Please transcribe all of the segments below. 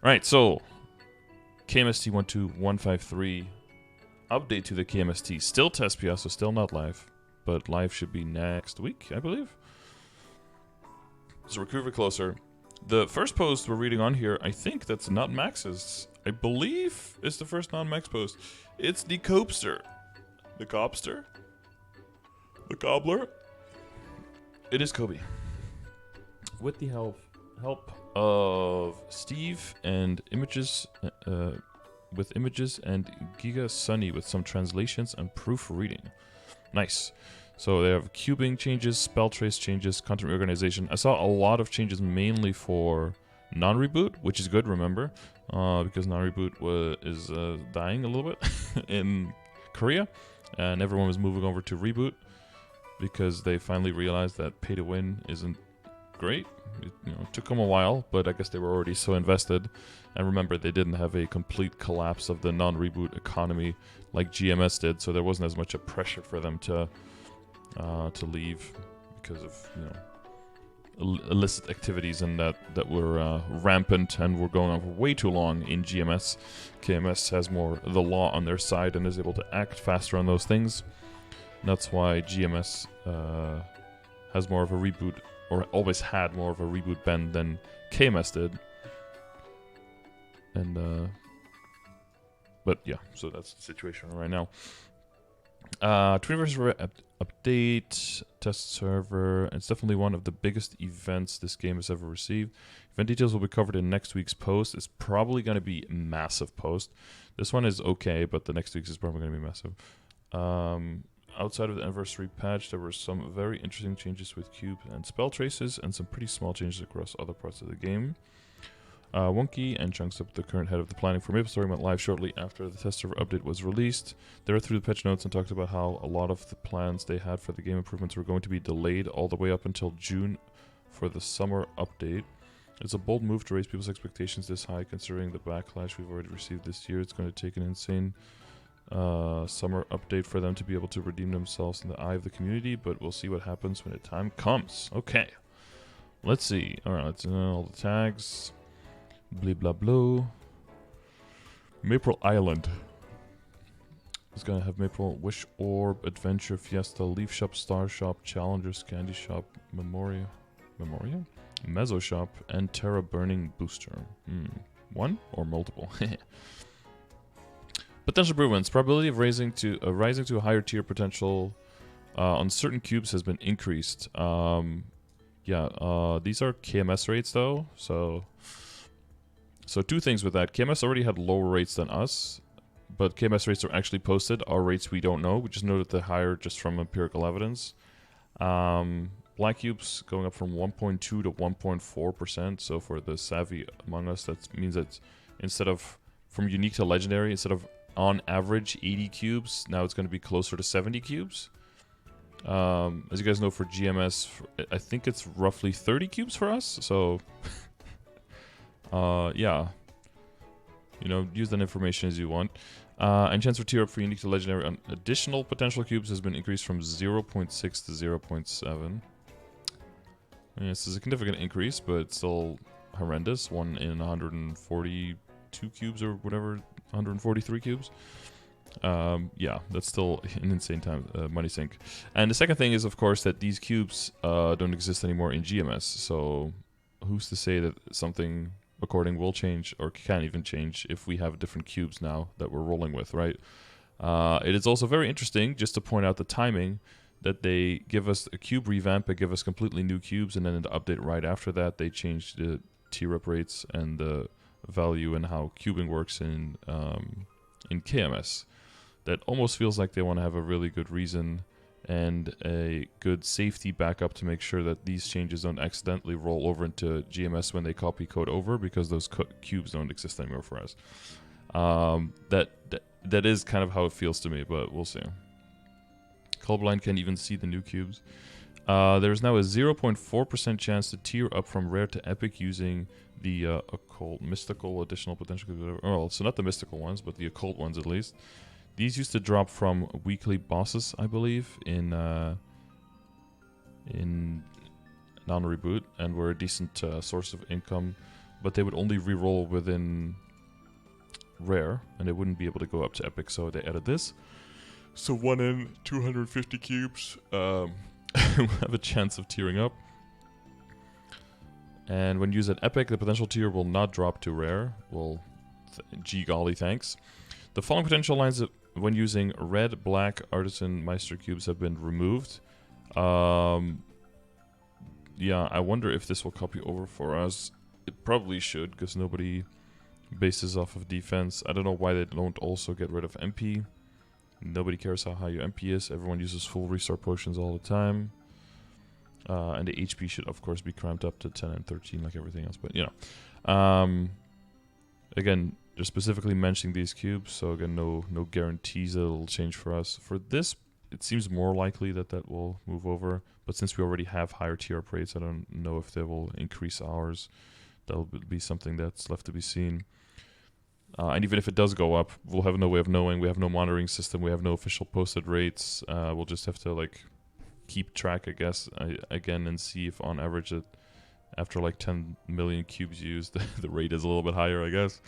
Right, so KMST 12153 update to the KMST. Still test PS, so still not live. But live should be next week, I believe. So we're moving closer. The first post we're reading on here, I think that's not Max's. I believe it's the first non-Max post. It's the Copster. The Copster? The Cobbler? It is Kobe. With the help of Steve and images, with images and Giga Sunny with some translations and proofreading. Nice. So they have cubing changes, spell trace changes, content reorganization. I saw a lot of changes mainly for non-reboot, which is good, remember, because non-reboot is dying a little bit in Korea, and everyone was moving over to reboot because they finally realized that pay to win isn't great. It took them a while, but I guess they were already so invested. And remember, they didn't have a complete collapse of the non-reboot economy like GMS did, so there wasn't as much a pressure for them to leave because of illicit activities and that were rampant and were going on for way too long in GMS. KMS has more the law on their side and is able to act faster on those things. And that's why GMS has more of a reboot, or always had more of a reboot bend than KMS did. And but yeah, so that's the situation right now. 21st update, test server. It's definitely one of the biggest events this game has ever received. Event details will be covered in next week's post. It's probably going to be a massive post. This one is okay, but the next week's is probably going to be massive. Outside of the anniversary patch, there were some very interesting changes with cube and spell traces, and some pretty small changes across other parts of the game. Wonky and Chunks Up, the current head of the planning for MapleStory, went live shortly after the test server update was released. They read through the patch notes and talked about how a lot of the plans they had for the game improvements were going to be delayed all the way up until June for the summer update. It's a bold move to raise people's expectations this high, considering the backlash we've already received this year. It's going to take an insane summer update for them to be able to redeem themselves in the eye of the community, but we'll see what happens when the time comes. Okay, let's see. Alright, let's all the tags. Blah blah blah. Maple Island. It's gonna have Maple, Wish Orb, Adventure, Fiesta, Leaf Shop, Star Shop, Challengers, Candy Shop, Memoria, Mezzo Shop, and Terra Burning Booster. One or multiple? Potential improvements. Probability of rising to a higher tier potential on certain cubes has been increased. These are KMS rates though, So two things with that. KMS already had lower rates than us, but KMS rates are actually posted. Our rates we don't know. We just know that they're higher just from empirical evidence. Black cubes going up from 1.2 to 1.4%. So for the savvy among us, that means that instead of from unique to legendary, instead of on average 80 cubes, now it's going to be closer to 70 cubes. As you guys know, for GMS, I think it's roughly 30 cubes for us. So... use that information as you want. And chance for tier up for unique to legendary on additional potential cubes has been increased from 0.6 to 0.7. It's a significant increase, but it's still horrendous. 1 in 142 cubes or whatever, 143 cubes. That's still an insane money sink. And the second thing is, of course, that these cubes don't exist anymore in GMS. So who's to say that something according will change or can even change if we have different cubes now that we're rolling with, right? It is also very interesting, just to point out the timing, that they give us a cube revamp, they give us completely new cubes, and then in the update right after that, they change the tier up rates and the value and how cubing works in KMS. That almost feels like they want to have a really good reason and a good safety backup to make sure that these changes don't accidentally roll over into GMS when they copy code over, because those cubes don't exist anymore for us. That is kind of how it feels to me, but we'll see. Colorblind can't even see the new cubes. There's now a 0.4% chance to tier up from rare to epic using the occult, mystical, additional potential cubes, whatever. Well, so not the mystical ones, but the occult ones at least. These used to drop from weekly bosses, I believe, in non-reboot, and were a decent source of income but they would only reroll within rare, and they wouldn't be able to go up to epic, so they added this. So 1 in 250 cubes have a chance of tearing up. And when used at epic, the potential tier will not drop to rare. Well, gee golly, thanks. The following potential lines when using red, black, artisan, meister cubes have been removed. Yeah, I wonder if this will copy over for us. It probably should, because nobody bases off of defense. I don't know why they don't also get rid of MP. Nobody cares how high your MP is. Everyone uses full restart potions all the time. And the HP should, of course, be cramped up to 10 and 13 like everything else. But, you know. Again, they're specifically mentioning these cubes. So, again, no guarantees that it'll change for us. For this, it seems more likely that that will move over. But since we already have higher tier up rates, I don't know if they will increase ours. That'll be something that's left to be seen. And even if it does go up, we'll have no way of knowing. We have no monitoring system. We have no official posted rates. We'll just have to, like, keep track, I guess, again, and see if on average it, after like 10 million cubes used, the rate is a little bit higher, I guess.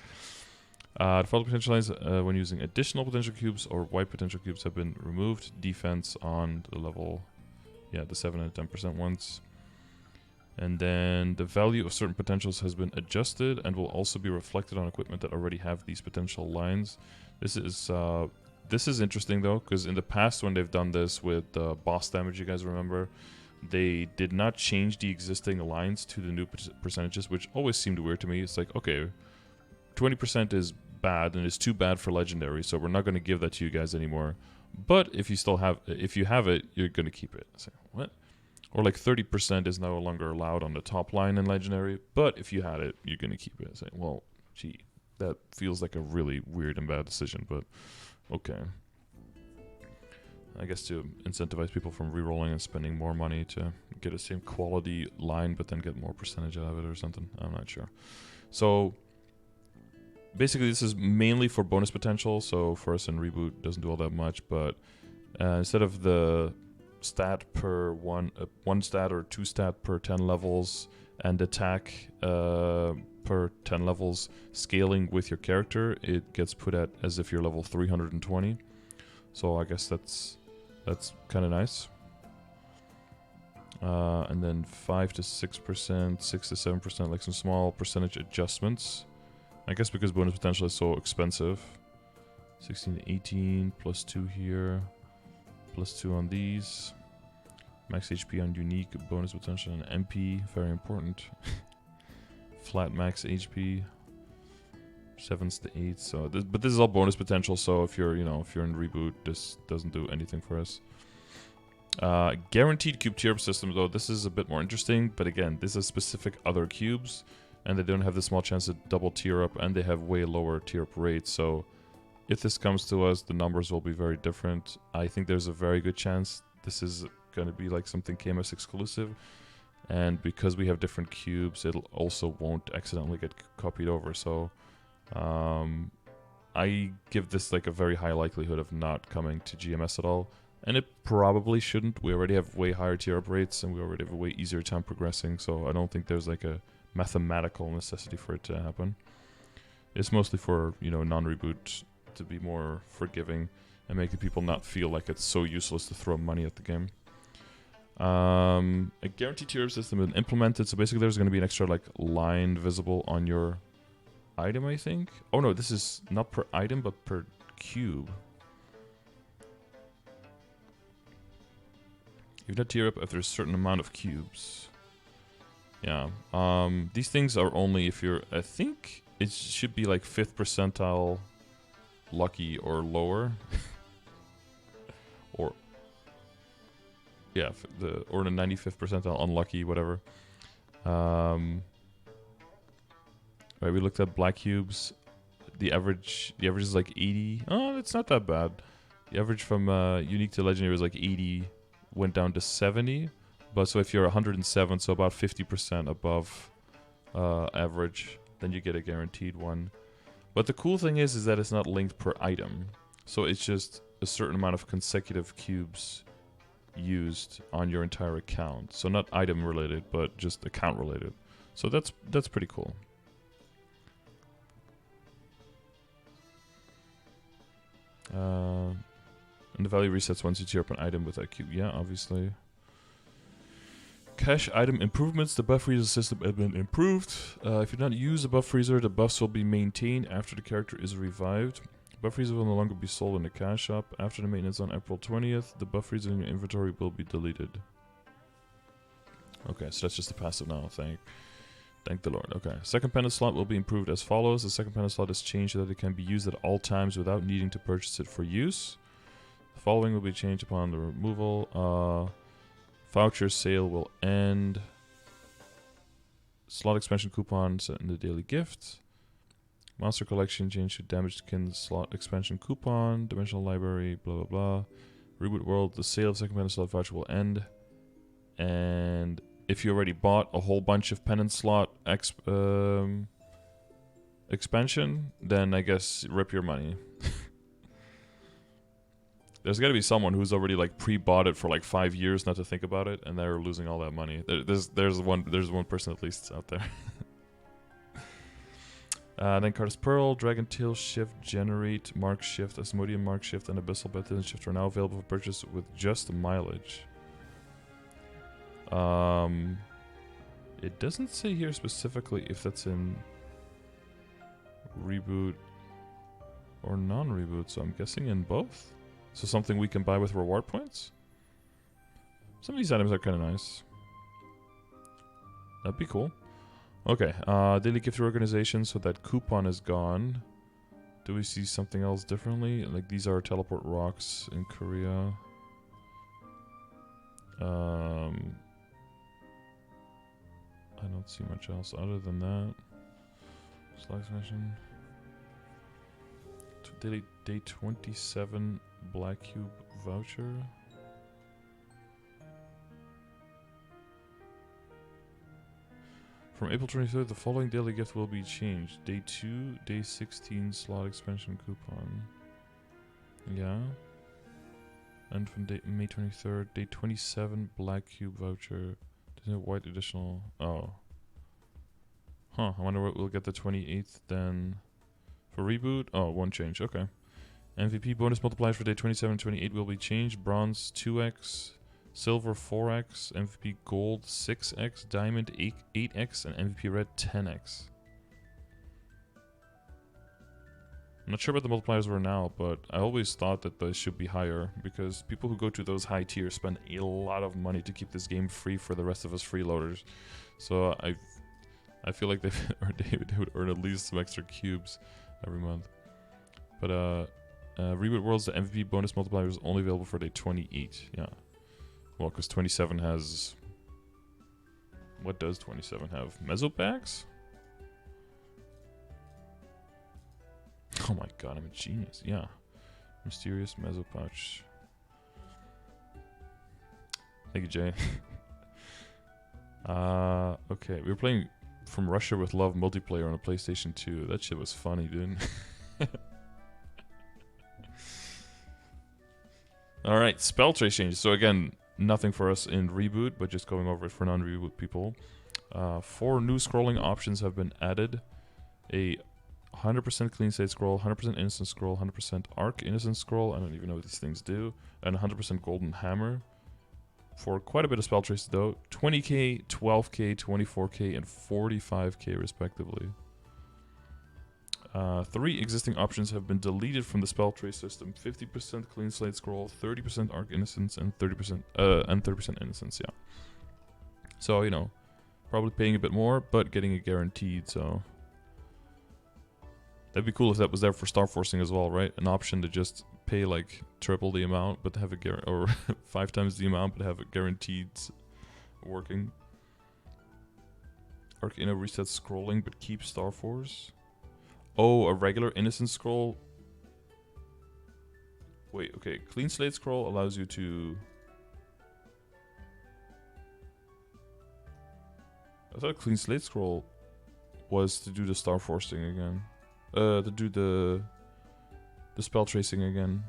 The following potential lines when using additional potential cubes or white potential cubes have been removed. Defense on the level, yeah, the 7 and 10% ones. And then the value of certain potentials has been adjusted and will also be reflected on equipment that already have these potential lines. This is interesting though, because in the past when they've done this with boss damage, you guys remember, they did not change the existing lines to the new percentages, which always seemed weird to me. It's like, okay, 20% is bad and it's too bad for legendary, so we're not going to give that to you guys anymore. But if you have it, you're going to keep it. It's like, what? Or like 30% is no longer allowed on the top line in legendary, but if you had it, you're going to keep it. It's like, well, gee, that feels like a really weird and bad decision, but okay. I guess to incentivize people from rerolling and spending more money to get the same quality line, but then get more percentage out of it or something. I'm not sure. So basically, this is mainly for bonus potential. So for us in Reboot, doesn't do all that much, but instead of the stat per one stat or 2 stat per 10 levels and attack per 10 levels scaling with your character, it gets put at as if you're level 320. So I guess that's kind of nice. And then 5 to 6%, 6 to 7%, like some small percentage adjustments. I guess because bonus potential is so expensive. 16 to 18, plus 2 here, plus 2 on these. Max HP on unique, bonus potential, and MP, very important. Flat max HP. 7s to 8s. So, but this is all bonus potential. So if you're in Reboot, this doesn't do anything for us. Guaranteed cube tier up system, though, this is a bit more interesting. But again, this is specific other cubes, and they don't have the small chance to double tier up, and they have way lower tier up rates. So if this comes to us, the numbers will be very different. I think there's a very good chance this is going to be like something KMS exclusive. And because we have different cubes, it also won't accidentally get copied over. So I give this like a very high likelihood of not coming to GMS at all. And it probably shouldn't. We already have way higher tier up rates, and we already have a way easier time progressing. So I don't think there's like a mathematical necessity for it to happen. It's mostly for, non-reboot to be more forgiving and make the people not feel like it's so useless to throw money at the game. A guaranteed tier system is implemented, so basically there's going to be an extra like line visible on your item, I think. Oh no, this is not per item but per cube. You can tier up if there's a certain amount of cubes. Yeah. These things are only if you're, I think it should be like 5th percentile lucky or lower. Or yeah, or the 95th percentile unlucky, whatever. Right, we looked at black cubes. The average is like 80. Oh, it's not that bad. The average from unique to legendary was like 80, went down to 70. But so if you're 107, so about 50% above average, then you get a guaranteed one. But the cool thing is that it's not linked per item. So it's just a certain amount of consecutive cubes used on your entire account. So not item related, but just account related. So that's pretty cool. And the value resets once you tear up an item with that cube. Yeah, obviously. Cache item improvements. The buff freezer system has been improved. If you do not use the buff freezer, the buffs will be maintained after the character is revived. Buff freezer will no longer be sold in the cash shop. After the maintenance on April 20th, the buff freezer in your inventory will be deleted. Okay, so that's just the passive now. Thank the Lord. Okay. Second pendant slot will be improved as follows. The second pendant slot is changed so that it can be used at all times without needing to purchase it for use. The following will be changed upon the removal. Voucher sale will end. Slot expansion coupon set in the daily gift. Monster collection changed to damaged kin slot expansion coupon. Dimensional library, blah blah blah. Reboot world, the sale of second pendant slot voucher will end. And if you already bought a whole bunch of pendant slot expansion, then I guess rip your money. There's got to be someone who's already like pre-bought it for like 5 years not to think about it, and they're losing all that money. There's one person at least out there. Then Cardus Pearl, Dragon Tail Shift, Generate, Mark Shift, Asmodean Mark Shift, and Abyssal Baptism Shift are now available for purchase with just mileage. It doesn't say here specifically if that's in reboot or non-reboot, so I'm guessing in both. So something we can buy with reward points? Some of these items are kind of nice. That'd be cool. Okay, daily gift organization, so that coupon is gone. Do we see something else differently? Like these are teleport rocks in Korea. I don't see much else other than that. Slide expansion. Daily day 27 Black Cube voucher. From April 23rd, the following daily gift will be changed. Day 2, day 16 slot expansion coupon. Yeah. And from May 23rd, day 27 Black Cube voucher. There's no white additional. Oh. Huh, I wonder what we'll get the 28th then. For reboot? Oh, one change. Okay. MVP bonus multipliers for day 27 and 28 will be changed. Bronze 2x, Silver 4x, MVP Gold 6x, Diamond 8x, and MVP Red 10x. I'm not sure what the multipliers were now, but I always thought that they should be higher because people who go to those high tiers spend a lot of money to keep this game free for the rest of us freeloaders. So I feel like they would earn at least some extra cubes every month. But Reboot Worlds, the MVP bonus multiplier is only available for day 28. Yeah. Well, because 27 has... What does 27 have? Mesobags? Oh my god, I'm a genius. Yeah. Mysterious Mesopatch. Thank you, Jay. Okay, we were playing From Russia with Love multiplayer on a PlayStation 2. That shit was funny, dude. Alright, spell trace changes. So again, nothing for us in reboot, but just going over it for non-reboot people. 4 new scrolling options have been added. A 100% clean slate scroll, 100% innocent scroll, 100% arc innocent scroll, I don't even know what these things do, and 100% golden hammer. For quite a bit of spell traces though, 20k, 12k, 24k, and 45k respectively. 3 existing options have been deleted from the spell trace system. 50% clean slate scroll, 30% arc innocence, and 30% innocence, yeah. So, you know, probably paying a bit more, but getting it guaranteed, so... That'd be cool if that was there for star forcing as well, right? An option to just pay like triple the amount, but have it or 5 times the amount, but have it guaranteed working. Arc Inno resets scrolling, but keeps Star Force. Oh, a regular innocent scroll. Wait, okay. Clean slate scroll allows you to... I thought clean slate scroll was to do the star forcing again. To do the spell tracing again.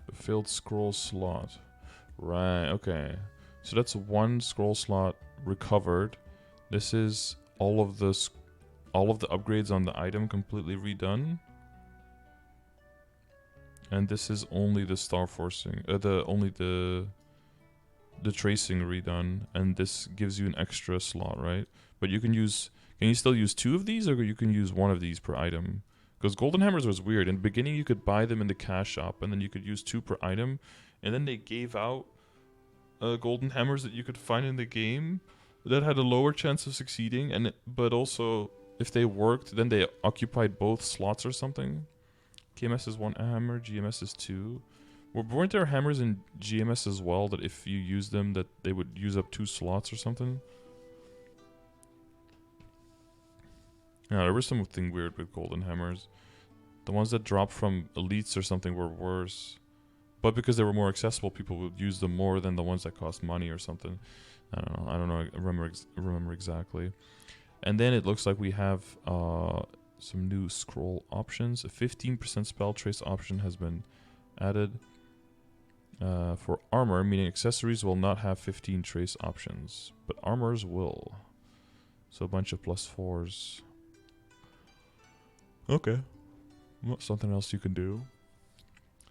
A failed scroll slot. Right, okay. So that's 1 scroll slot recovered. This is all of the upgrades on the item completely redone. And this is only the star forcing, the tracing redone, and this gives you an extra slot, right? But you can you still use 2 of these, or you can use 1 of these per item? Because golden hammers was weird. In the beginning, you could buy them in the cash shop, and then you could use 2 per item, and then they gave out golden hammers that you could find in the game that had a lower chance of succeeding, but also if they worked, then they occupied both slots or something. KMS is 1 hammer, GMS is 2. Weren't there hammers in GMS as well that if you use them that they would use up 2 slots or something? Yeah, there was something weird with golden hammers. The ones that dropped from elites or something were worse. But because they were more accessible, people would use them more than the ones that cost money or something. I don't know. I remember exactly. And then it looks like we have some new scroll options. A 15% spell trace option has been added for armor, meaning accessories will not have 15 trace options, but armors will. So a bunch of +4s. Okay. Well, something else you can do.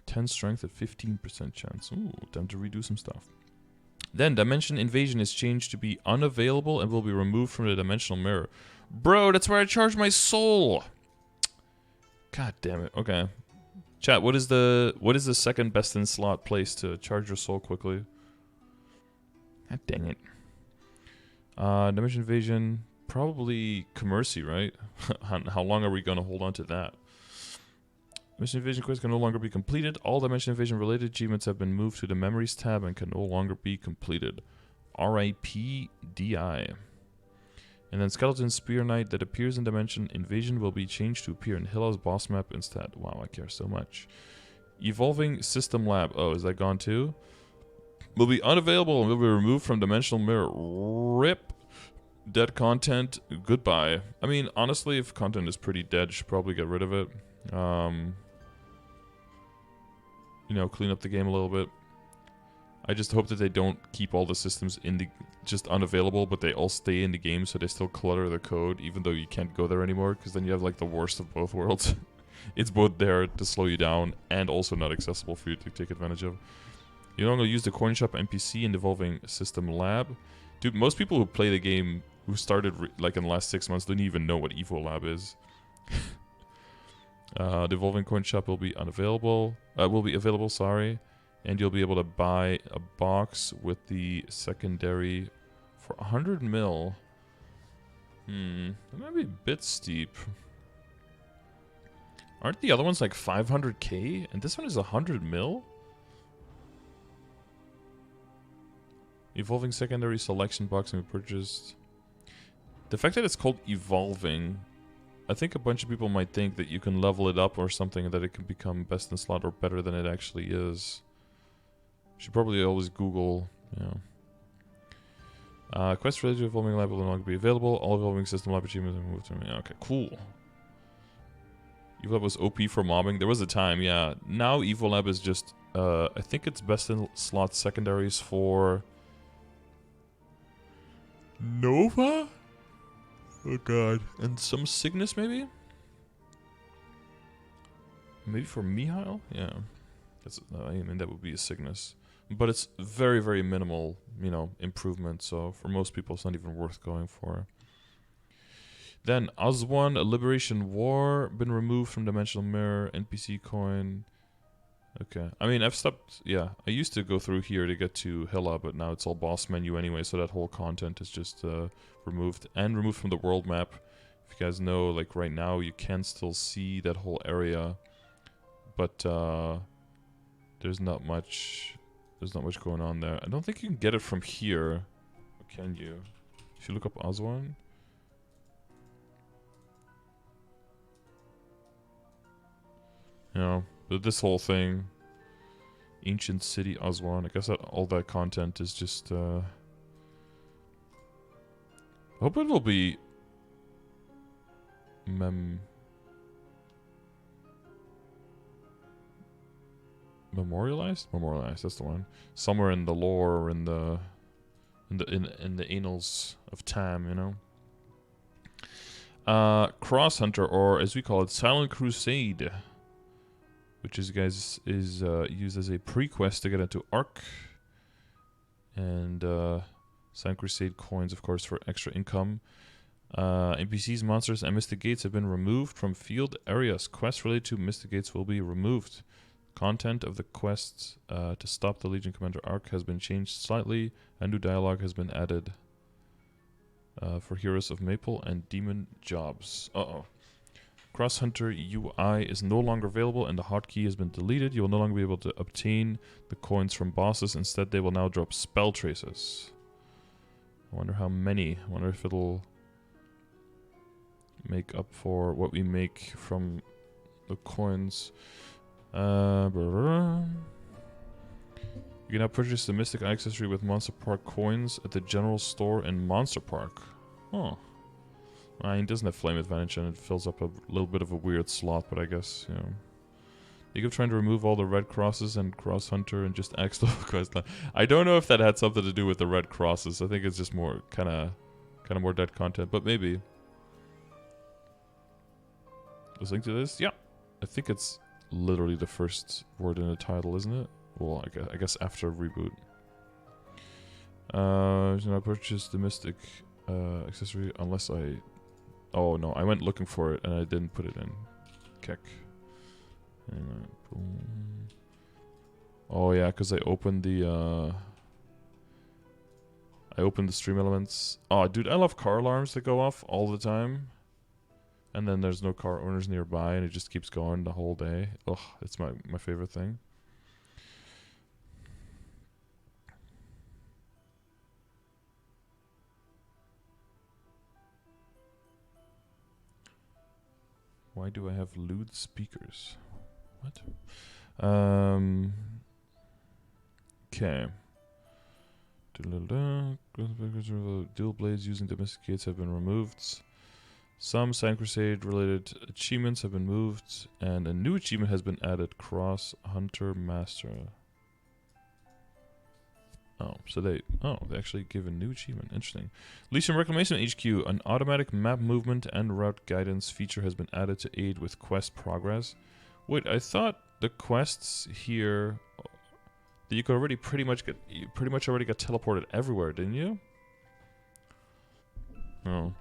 10 strength at 15% chance. Ooh, time to redo some stuff. Then Dimension Invasion is changed to be unavailable and will be removed from the dimensional mirror. Bro, that's where I charge my soul. God damn it. Okay. Chat, what is the second best in slot place to charge your soul quickly? God dang it. Dimension Invasion, probably Commercy, right? How long are we going to hold on to that? Dimension Invasion quest can no longer be completed. All Dimension Invasion related achievements have been moved to the Memories tab and can no longer be completed. RIP DI. And then Skeleton Spear Knight that appears in Dimension Invasion will be changed to appear in Hilla's boss map instead. Wow, I care so much. Evolving System Lab. Oh, is that gone too? Will be unavailable and will be removed from Dimensional Mirror. RIP. Dead content. Goodbye. I mean, honestly, if content is pretty dead, you should probably get rid of it. You know, clean up the game a little bit. I just hope that they don't keep all the systems in the just unavailable, but they all stay in the game, so they still clutter the code, even though you can't go there anymore, because then you have like the worst of both worlds. It's both there to slow you down and also not accessible for you to take advantage of. You no longer use the coin shop NPC in the Evolving System Lab. Dude, most people who play the game, who started like in the last 6 months, don't even know what Evo Lab is. The Evolving Coin Shop will be unavailable. Will be available, sorry. And you'll be able to buy a box with the secondary for 100 mil. That might be a bit steep. Aren't the other ones like 500k? And this one is 100 mil? Evolving secondary selection box and we purchased. The fact that it's called Evolving, I think a bunch of people might think that you can level it up or something and that it can become best in slot or better than it actually is. Should probably always Google, you know. Quest related to Evolving Lab will no longer be available. All Evolving System Lab achievements are moved to me. Okay, cool. Evil Lab was OP for mobbing. There was a time, yeah. Now Evil Lab is just, I think it's best in slot secondaries for Nova? Oh god. And some Cygnus maybe? Maybe for Mihail? Yeah. That's, I mean, that would be a Cygnus. But it's very, very minimal, you know, improvement. So for most people, it's not even worth going for. Then Oswan, a Liberation War, been removed from Dimensional Mirror, NPC coin. Okay. I mean, I've stopped, yeah. I used to go through here to get to Hilla, but now it's all boss menu anyway, so that whole content is just removed. And removed from the world map. If you guys know, like right now, you can still see that whole area. But there's not much going on there. I don't think you can get it from here. Or can you? If you look up Oswan. You know, this whole thing. Ancient City Oswan. I guess that all that content is just I hope it will be memorialized? Memorialized, that's the one. Somewhere in the lore or in the annals of time, you know? Cross Hunter, or as we call it, Silent Crusade, which is used as a pre-quest to get into Arc, and Silent Crusade coins, of course, for extra income. NPCs, monsters, and Mystic Gates have been removed from field areas. Quests related to Mystic Gates will be removed. Content of the quests to stop the Legion Commander Arc has been changed slightly. A new dialogue has been added for Heroes of Maple and Demon jobs. Cross Hunter UI is no longer available and the hotkey has been deleted. You will no longer be able to obtain the coins from bosses. Instead, they will now drop spell traces. I wonder how many. I wonder if it'll make up for what we make from the coins. You can now purchase the Mystic Eye accessory with Monster Park coins at the general store in Monster Park. Oh. He doesn't have Flame Advantage and it fills up a little bit of a weird slot, but I guess, you know. You keep trying to remove all the red crosses and Cross Hunter and just axe the quest line. I don't know if that had something to do with the red crosses. I think it's just more kind of more dead content, but maybe. Let's link to this. Yeah, I think it's literally the first word in the title, isn't it? Well, I guess after reboot. So I purchased the Mystic accessory unless I. Oh no, I went looking for it and I didn't put it in. Keck. Oh yeah, because I opened the stream elements. Oh dude, I love car alarms that go off all the time. And then there's no car owners nearby and it just keeps going the whole day. Ugh, it's my favorite thing. Why do I have lewd speakers? What? Okay. Dual blades using domesticates have been removed. Some Silent Crusade related achievements have been moved, and a new achievement has been added: Cross Hunter Master. So they actually give a new achievement. Interesting. Legion Reclamation HQ, an automatic map movement and route guidance feature has been added to aid with quest progress. Wait, I thought the quests here that you could already pretty much already got teleported everywhere, didn't you? Oh.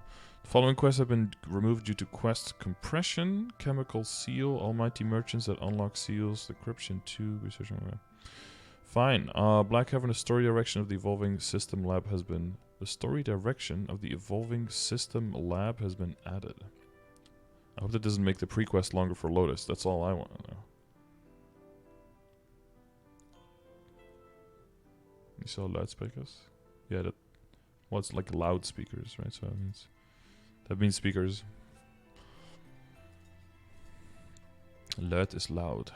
The following quests have been removed due to quest compression: Chemical Seal, Almighty Merchants that unlock seals, Decryption 2, Research. Fine. Black Heaven, the story direction of the Evolving System Lab has been... The story direction of the Evolving System Lab has been added. I hope that doesn't make the pre-quest longer for Lotus. That's all I want to know. You saw loudspeakers? Yeah, that... Well, it's like loudspeakers, right? So that means speakers. Loud is loud.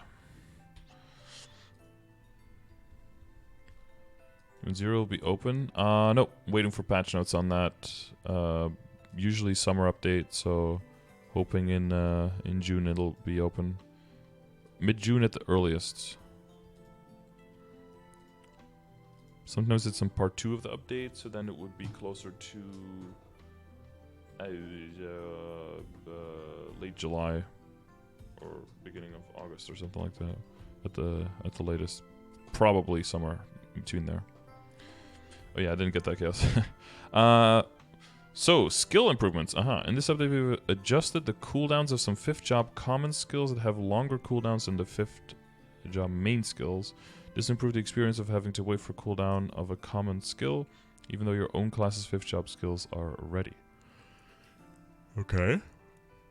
0 will be open. No, waiting for patch notes on that. Usually summer update, so hoping in June it'll be open. Mid-June at the earliest. Sometimes it's in part 2 of the update, so then it would be closer to late July or beginning of August or something like that. At the latest, probably somewhere in between there. Oh yeah, I didn't get that chaos. So, skill improvements. In this update, we've adjusted the cooldowns of some 5th job common skills that have longer cooldowns than the 5th job main skills. This improved the experience of having to wait for cooldown of a common skill, even though your own class's 5th job skills are ready. Okay.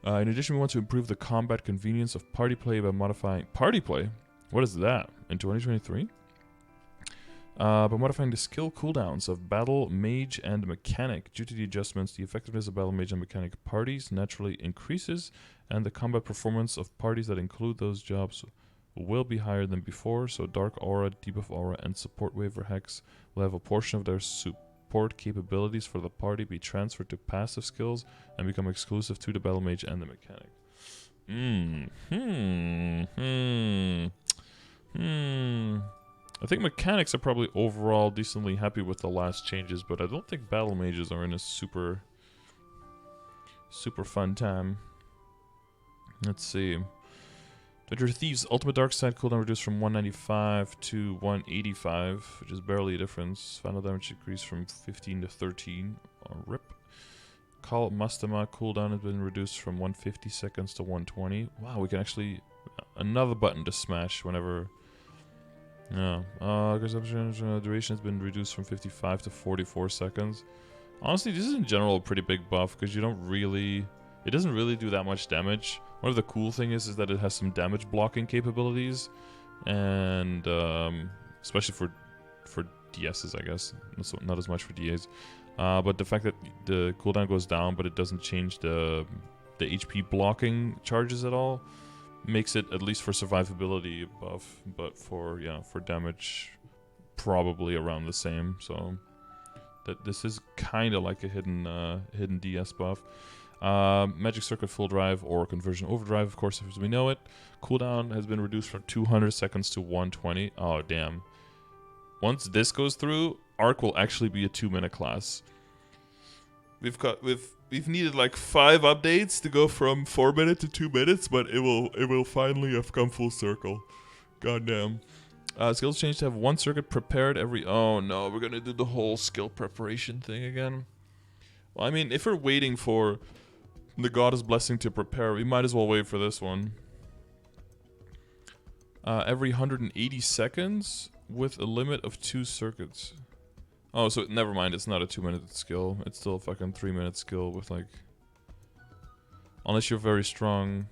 In addition, we want to improve the combat convenience of party play by modifying... Party play? What is that? In 2023? By modifying the skill cooldowns of Battle, Mage, and Mechanic. Due to the adjustments, the effectiveness of Battle, Mage, and Mechanic parties naturally increases, and the combat performance of parties that include those jobs will be higher than before, so Dark Aura, Debuff Aura, and Support Wave or Hex will have a portion of their support capabilities for the party be transferred to passive skills and become exclusive to the Battle Mage and the Mechanic. I think mechanics are probably overall decently happy with the last changes, but I don't think battle mages are in a super Super fun time. Let's see. Dodger Thieves Ultimate Dark Side cooldown reduced from 195 to 185, which is barely a difference. Final damage decreased from 15 to 13. Rip. Call Up Mustama cooldown has been reduced from 150 seconds to 120. Wow, we can actually... Another button to smash whenever... Yeah. Consumption duration has been reduced from 55 to 44 seconds. Honestly, this is in general a pretty big buff because you don't really... It doesn't really do that much damage. One of the cool things is that it has some damage blocking capabilities. And especially for DSs, I guess. Not as much for DAs. But the fact that the cooldown goes down but it doesn't change the HP blocking charges at all makes it, at least for survivability, a buff. But for damage, probably around the same. So that this is kind of like a hidden DS buff. Magic Circuit Full Drive or Conversion Overdrive, of course, as we know it. Cooldown has been reduced from 200 seconds to 120. Oh, damn. Once this goes through, Arc will actually be a 2-minute class. We've needed like 5 updates to go from 4 minutes to 2 minutes, but it will finally have come full circle. Goddamn. Skills change to have 1 circuit prepared every... Oh no, we're gonna do the whole skill preparation thing again. Well, I mean, if we're waiting for the Goddess Blessing to prepare, we might as well wait for this one. Every 180 seconds with a limit of 2 circuits. Oh, so never mind, it's not a 2-minute skill. It's still a fucking 3-minute skill with like... Unless you're very strong.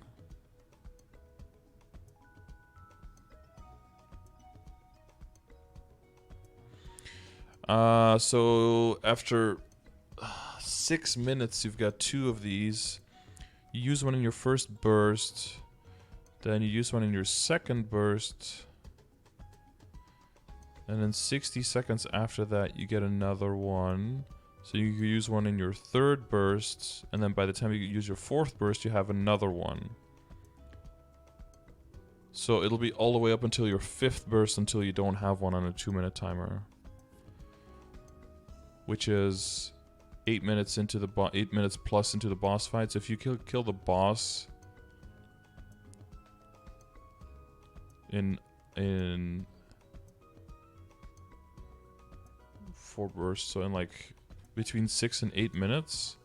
So after 6 minutes, you've got 2 of these. You use one in your first burst. Then you use one in your second burst. And then 60 seconds after that, you get another one. So you can use one in your third burst. And then by the time you use your fourth burst, you have another one. So it'll be all the way up until your 5th burst until you don't have one on a 2-minute timer. Which is 8 minutes into the 8 minutes plus into the boss fight. So if you kill the boss in 4 bursts, so in like between 6 and 8 minutes,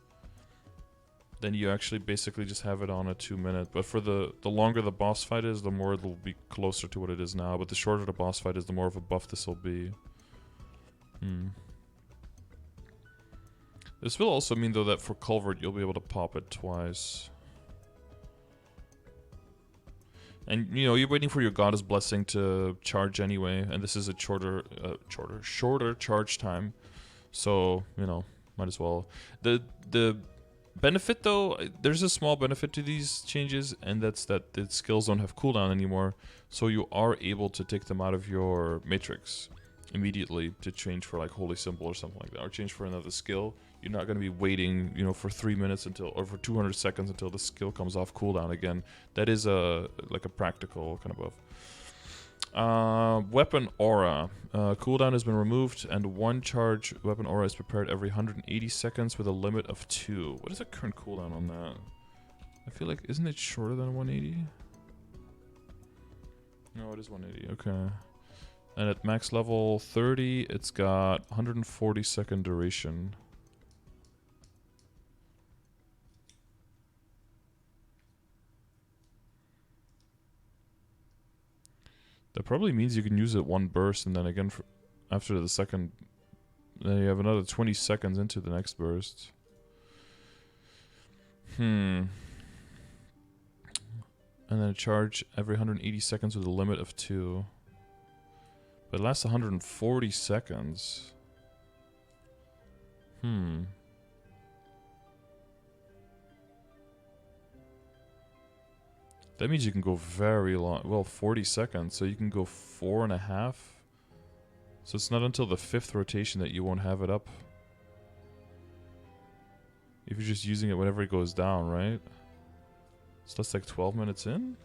then you actually basically just have it on a 2-minute. But for the longer the boss fight is, the more it'll be closer to what it is now. But the shorter the boss fight is, the more of a buff this will be. This will also mean, though, that for Culvert, you'll be able to pop it twice. And, you know, you're waiting for your Goddess Blessing to charge anyway, and this is a shorter charge time. So, you know, might as well. The benefit, though, there's a small benefit to these changes, and that's that the skills don't have cooldown anymore. So you are able to take them out of your matrix immediately to change for, like, Holy Symbol or something like that, or change for another skill. You're not going to be waiting, you know, for 3 minutes or for 200 seconds until the skill comes off cooldown again. That is like a practical kind of buff. Weapon Aura. Cooldown has been removed, and 1 charge Weapon Aura is prepared every 180 seconds with a limit of 2. What is the current cooldown on that? I feel like, isn't it shorter than 180? No, it is 180, okay. And at max level 30, it's got 140 second duration. That probably means you can use it 1 burst, and then again after the second, then you have another 20 seconds into the next burst. And then a charge every 180 seconds with a limit of 2. But it lasts 140 seconds. That means you can go very long. Well, 40 seconds, so you can go 4.5. So it's not until the 5th rotation that you won't have it up. If you're just using it whenever it goes down, right? So that's like 12 minutes in?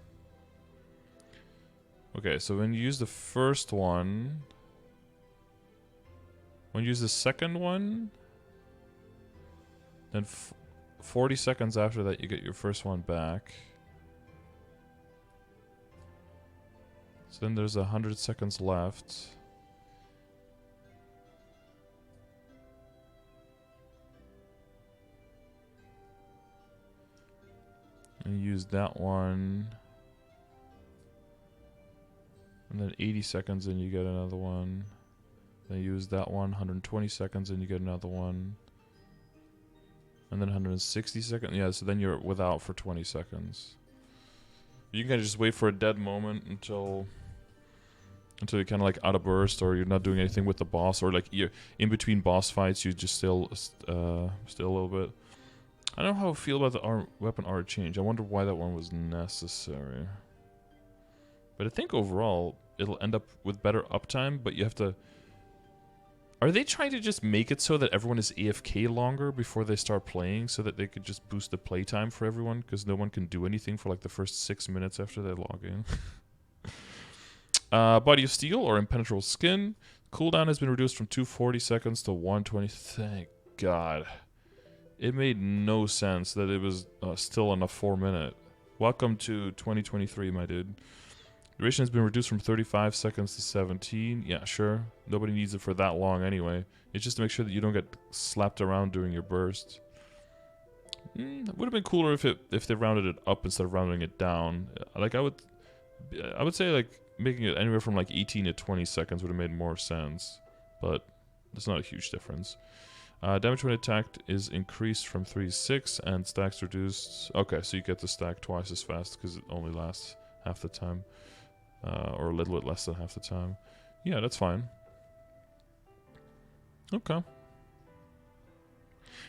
Okay, so when you use the first one... When you use the second one... Then 40 seconds after that, you get your first one back. So then there's 100 seconds left. And use that one. And then 80 seconds and you get another one. Then use that one, 120 seconds and you get another one. And then 160 seconds. Yeah, so then you're without for 20 seconds. You can kind of just wait for a dead moment until you're kind of like out of burst, or you're not doing anything with the boss, or like you're in between boss fights, you just still a little bit. I don't know how I feel about the weapon art change. I wonder why that one was necessary. But I think overall it'll end up with better uptime, but you have to... Are they trying to just make it so that everyone is AFK longer before they start playing, so that they could just boost the playtime for everyone, because no one can do anything for like the first 6 minutes after they log in? Body of Steel or Impenetrable Skin. Cooldown has been reduced from 240 seconds to 120. Thank God. It made no sense that it was still on a 4-minute. Welcome to 2023, my dude. Duration has been reduced from 35 seconds to 17. Yeah, sure. Nobody needs it for that long anyway. It's just to make sure that you don't get slapped around during your burst. It would have been cooler if they rounded it up instead of rounding it down. Like I would say like making it anywhere from like 18 to 20 seconds would have made more sense, but it's not a huge difference. Damage when attacked is increased from 3 to 6, and stacks reduced. Okay, so you get the stack twice as fast because it only lasts half the time, or a little bit less than half the time. Yeah, that's fine. Okay.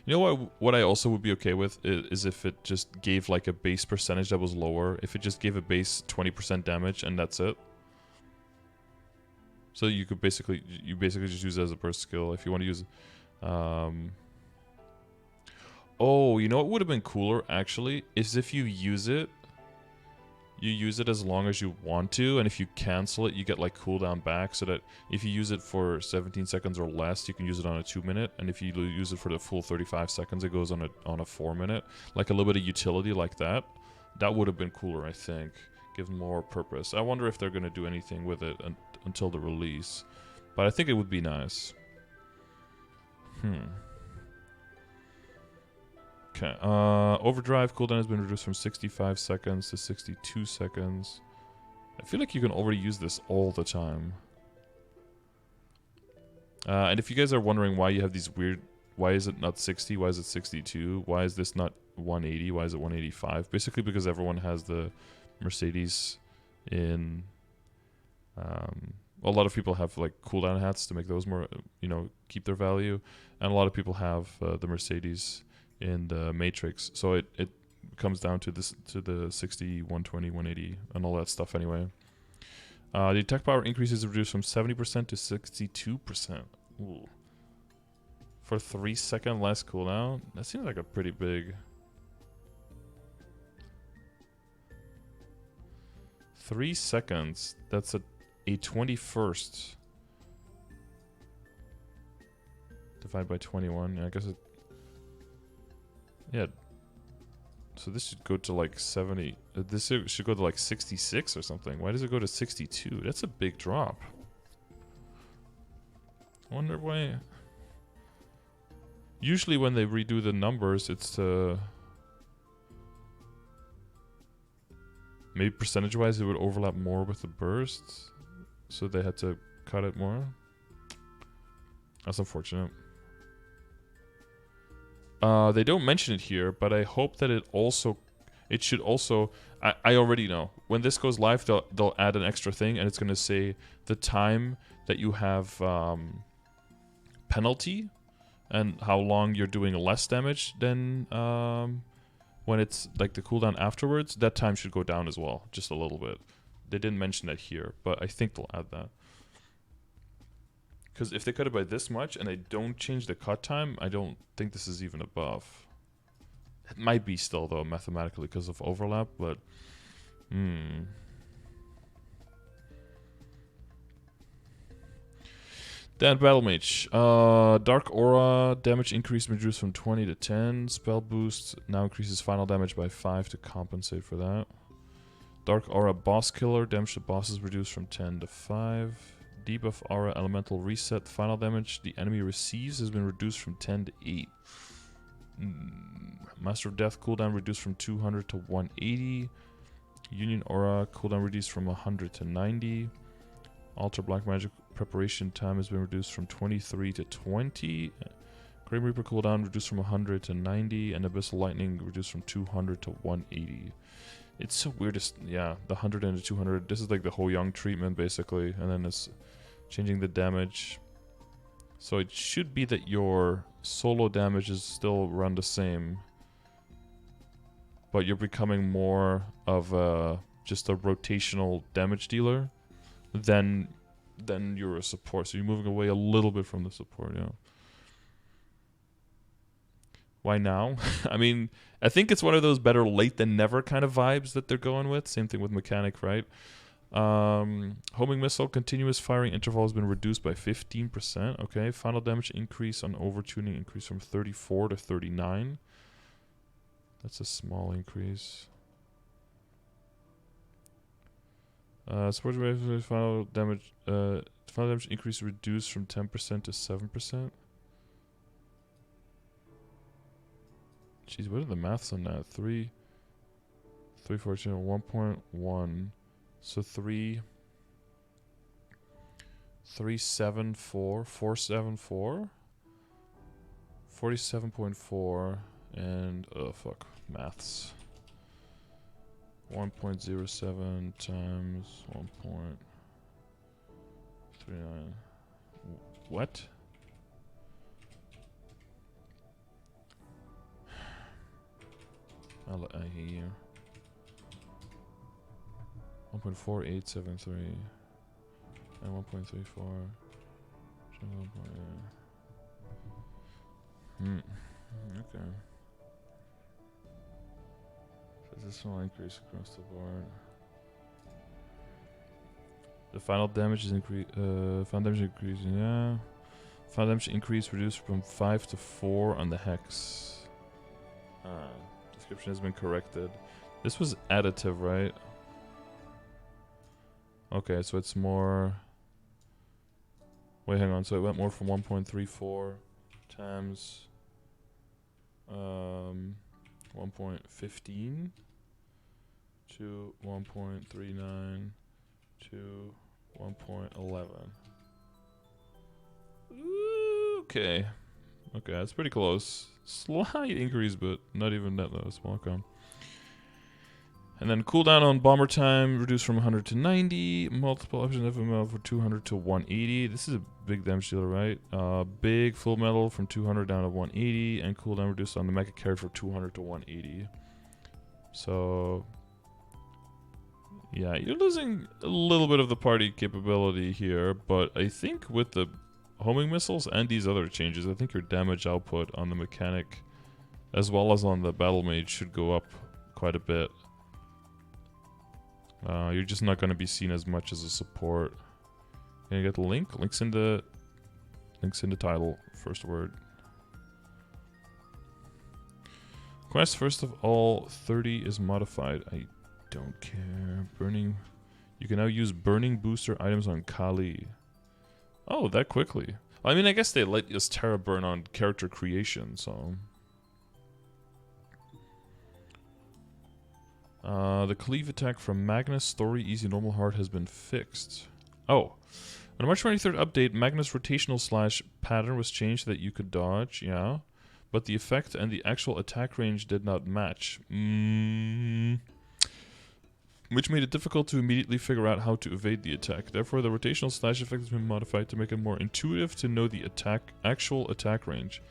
You know what I also would be okay with is if it just gave like a base percentage that was lower. If it just gave a base 20% damage and that's it. So you could basically just use it as a burst skill if you want to use. Oh, you know what would have been cooler actually is if you use it as long as you want to, and if you cancel it, you get like cooldown back, so that if you use it for 17 seconds or less, you can use it on a 2-minute, and if you use it for the full 35 seconds, it goes on a 4-minute. Like a little bit of utility like that. That would have been cooler, I think. Give more purpose. I wonder if they're going to do anything with it until the release. But I think it would be nice. Okay. Overdrive cooldown has been reduced from 65 seconds to 62 seconds. I feel like you can already use this all the time. And if you guys are wondering why you have these weird... Why is it not 60? Why is it 62? Why is this not 180? Why is it 185? Basically because everyone has the Mercedes in... a lot of people have like cooldown hats to make those more, keep their value. And a lot of people have the Mercedes in the Matrix. So it comes down to this, to the 60, 120, 180 and all that stuff anyway. The attack power increases reduced from 70% to 62%. Ooh. For 3 second less cooldown? That seems like a pretty big... 3 seconds. That's a 21st. Divided by 21. I guess it... Yeah. So this should go to like 70. This should go to like 66 or something. Why does it go to 62? That's a big drop. I wonder why... Usually when they redo the numbers, it's to... Maybe percentage-wise it would overlap more with the bursts. So they had to cut it more. That's unfortunate. They don't mention it here, but I hope that it should also... I already know. When this goes live, they'll add an extra thing, and it's going to say the time that you have penalty, and how long you're doing less damage than when it's like the cooldown afterwards. That time should go down as well, just a little bit. They didn't mention that here, but I think they'll add that. Because if they cut it by this much and they don't change the cut time, I don't think this is even above. It might be still, though, mathematically because of overlap, but... Dan Battle Mage. Dark Aura damage increase reduced from 20 to 10. Spell boost now increases final damage by 5 to compensate for that. Dark Aura Boss Killer damage to bosses reduced from 10 to 5. Debuff Aura Elemental Reset final damage the enemy receives has been reduced from 10 to 8. Master of Death cooldown reduced from 200 to 180. Union Aura cooldown reduced from 100 to 90. Alter Black Magic preparation time has been reduced from 23 to 20. Grim Reaper cooldown reduced from 100 to 90. And Abyssal Lightning reduced from 200 to 180. It's so weird. Yeah, the 100 and the 200. This is like the Ho Young treatment basically. And then it's changing the damage. So it should be that your solo damage is still around the same. But you're becoming more of just a rotational damage dealer than you're a support. So you're moving away a little bit from the support, yeah. Why now? I mean, I think it's one of those better late than never kind of vibes that they're going with. Same thing with mechanic, right? Homing missile continuous firing interval has been reduced by 15%. Okay, final damage increase on overtuning increased from 34 to 39. That's a small increase. Support final damage increase reduced from 10% to 7%. Jeez, what are the maths on that? 3, 14, 1.1. So 374, 474, 47.4, and oh fuck, maths. 1.07 times 1.39. What? I hear you. 1.4873 and 1.34. Okay. So this will increase across the board. The final damage is final damage increasing, yeah. Final damage increase reduced from 5 to 4 on the hex. Description has been corrected. This was additive, right? Okay, so it's more... Wait, hang on. So it went more from 1.34 times 1.15 to 1.39 to 1.11. Okay. Okay, that's pretty close. Slight increase, but not even that low. Small count. And then cooldown on bomber time reduced from 100 to 90. Multiple options FML for 200 to 180. This is a big damage dealer, right? Big full metal from 200 down to 180. And cooldown reduced on the mecha carry from 200 to 180. So... yeah, you're losing a little bit of the party capability here. But I think with the homing missiles and these other changes, I think your damage output on the mechanic as well as on the battle mage should go up quite a bit. You're just not going to be seen as much as a support. Can you get the link? Links in the title. First word. Quest first of all 30 is modified. I don't care. Burning. You can now use burning booster items on Kali. Oh, that quickly. I mean, I guess they let us Terra burn on character creation, so. The cleave attack from MapleStory Easy Normal Hard has been fixed. Oh. On the March 23rd update, Magnus rotational slash pattern was changed so that you could dodge, yeah. But the effect and the actual attack range did not match. Which made it difficult to immediately figure out how to evade the attack. Therefore, the rotational slash effect has been modified to make it more intuitive to know the actual attack range.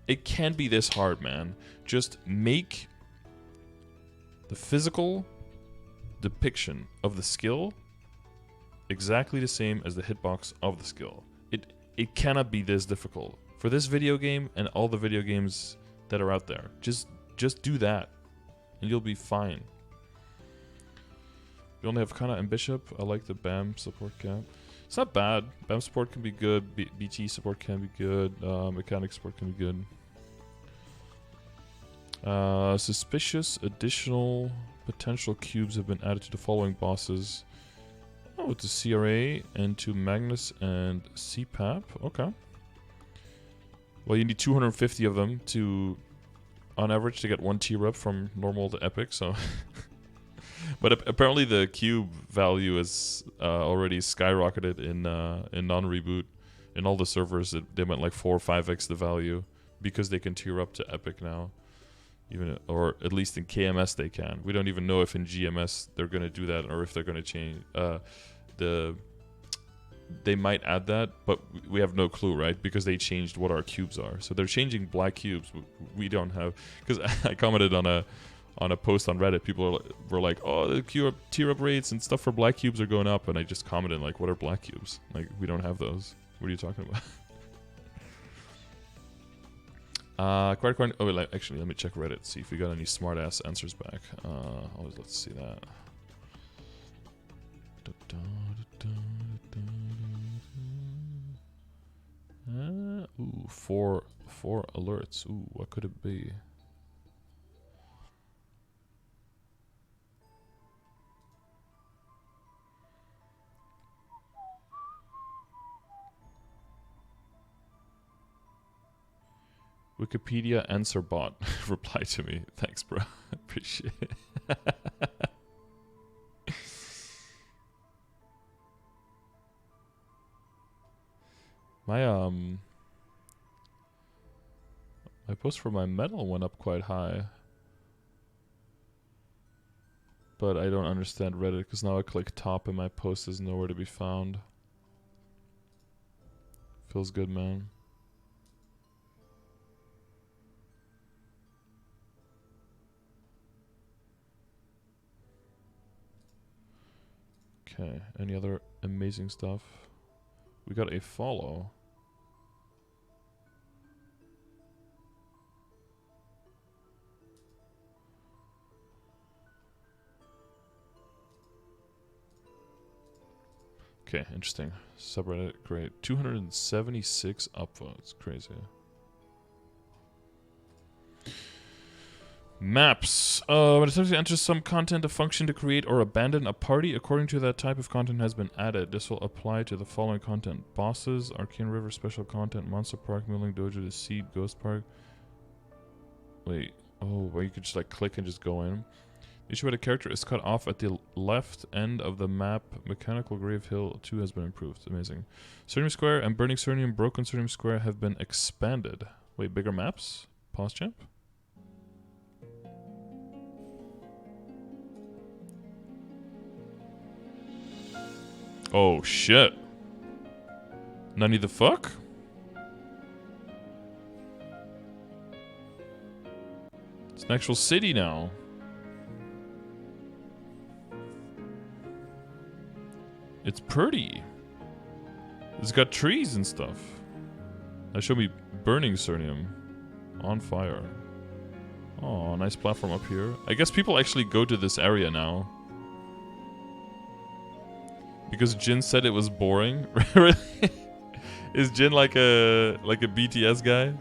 It can't be this hard, man. Just make the physical depiction of the skill exactly the same as the hitbox of the skill. It cannot be this difficult. For this video game and all the video games that are out there. Just do that. And you'll be fine. We only have Kana and Bishop. I like the BAM support cap. It's not bad. BAM support can be good. BT support can be good. Mechanic support can be good. Suspicious additional potential cubes have been added to the following bosses. Oh, to CRA and to Magnus and CPAP. Okay. Well, you need 250 of them to, on average, to get 1 tier up from normal to epic. So, but apparently the cube value is already skyrocketed in non-reboot. In all the servers, they went like 4 or 5x the value because they can tier up to epic now. Even, or at least in KMS they can. We don't even know if in GMS they're going to do that or if they're going to change they might add that, but we have no clue, right? Because they changed what our cubes are. So they're changing black cubes. We don't have, because I commented on a post on Reddit. People were like, "Oh, the tier up rates and stuff for black cubes are going up," and I just commented like, "What are black cubes? Like, we don't have those. What are you talking about?" Quite. Oh, wait, actually, let me check Reddit, see if we got any smart ass answers back. Let's see that. Ooh, four alerts. Ooh, what could it be? Wikipedia answer bot. Reply to me. Thanks, bro. Appreciate it. My post for my medal went up quite high. But I don't understand Reddit because now I click top and my post is nowhere to be found. Feels good, man. Okay, any other amazing stuff? We got a follow. Okay, interesting. Subreddit, great. 276 upvotes. Crazy. Maps. When attempting to enter some content, a function to create or abandon a party according to that type of content has been added. This will apply to the following content: bosses, Arcane River special content, Monster Park, Milling Dojo, The Seed, Ghost Park. Wait. Oh, where you could just like click and just go in. The issue where the character is cut off at the left end of the map. Mechanical Grave Hill 2 has been improved. Amazing. Cernium Square and Burning Cernium, Broken Cernium Square have been expanded. Wait, bigger maps? Pause champ? Oh shit. Nani the fuck? It's an actual city now. It's pretty. It's got trees and stuff. That showed me Burning Cernium. On fire. Oh, nice platform up here. I guess people actually go to this area now. Because Jin said it was boring. Really? Is Jin like a BTS guy?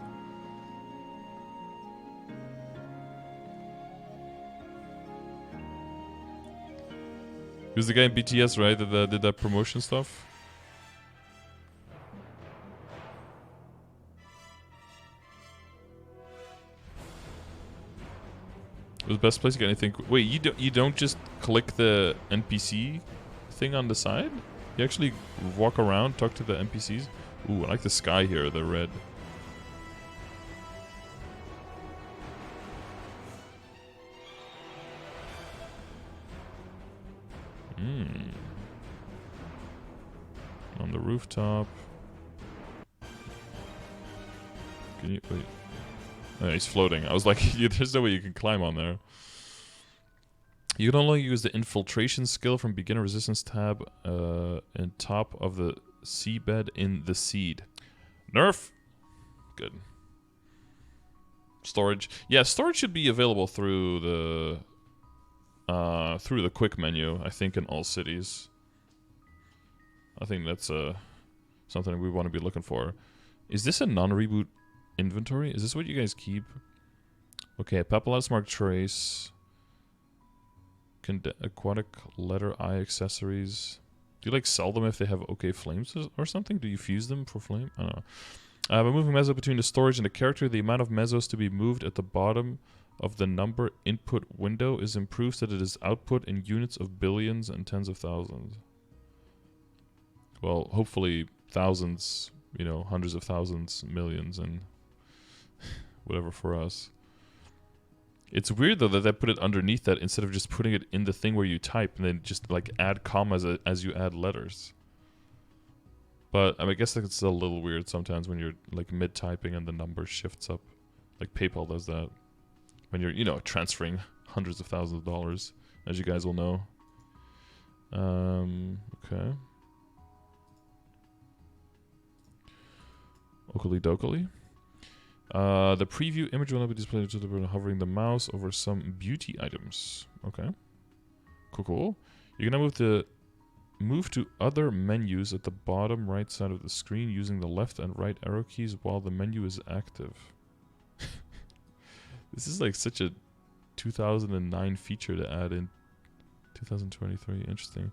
He was the guy in BTS, right? That did that promotion stuff. It was the best place to get anything. Wait, you don't just click the NPC thing on the side? You actually walk around, talk to the NPCs. Ooh, I like the sky here, the red. On the rooftop. Can you wait? Oh, he's floating. I was like, there's no way you can climb on there. You can only use the infiltration skill from beginner resistance tab and top of the seabed in the seed. Nerf. Good. Storage. Yeah, storage should be available through the quick menu, I think, in all cities. I think that's something we want to be looking for. Is this a non-reboot inventory? Is this what you guys keep? Okay, Papillus Mark Trace. Aquatic letter eye accessories. Do you like sell them if they have okay flames or something? Do you fuse them for flame? I don't know. By moving meso between the storage and the character, the amount of mesos to be moved at the bottom of the number input window is improved so that it is output in units of billions and tens of thousands. Well, hopefully thousands, you know, hundreds of thousands, millions, and whatever for us. It's weird though that they put it underneath that instead of just putting it in the thing where you type and then just like add commas as you add letters. But I guess it's a little weird sometimes when you're like mid-typing and the number shifts up. Like PayPal does that. When you're, you know, transferring hundreds of thousands of dollars, as you guys will know. Okay. Oakley dokley. The preview image will not be displayed until we're hovering the mouse over some beauty items. Okay. Cool, cool. You're gonna move to other menus at the bottom right side of the screen using the left and right arrow keys while the menu is active. This is like such a 2009 feature to add in 2023. Interesting.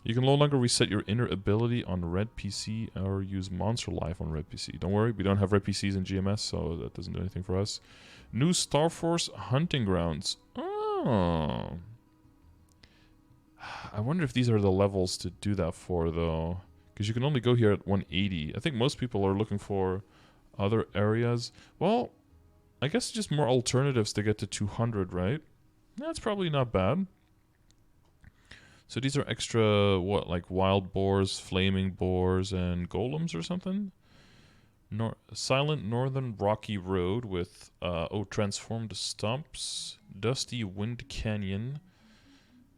You can no longer reset your inner ability on Red PC or use Monster Life on Red PC. Don't worry, we don't have Red PCs in GMS, so that doesn't do anything for us. New Star Force Hunting Grounds. Oh. I wonder if these are the levels to do that for, though. Because you can only go here at 180. I think most people are looking for other areas. Well, I guess just more alternatives to get to 200, right? That's probably not bad. So these are extra, what, like wild boars, flaming boars, and golems or something? Silent Northern Rocky Road with, transformed stumps. Dusty Wind Canyon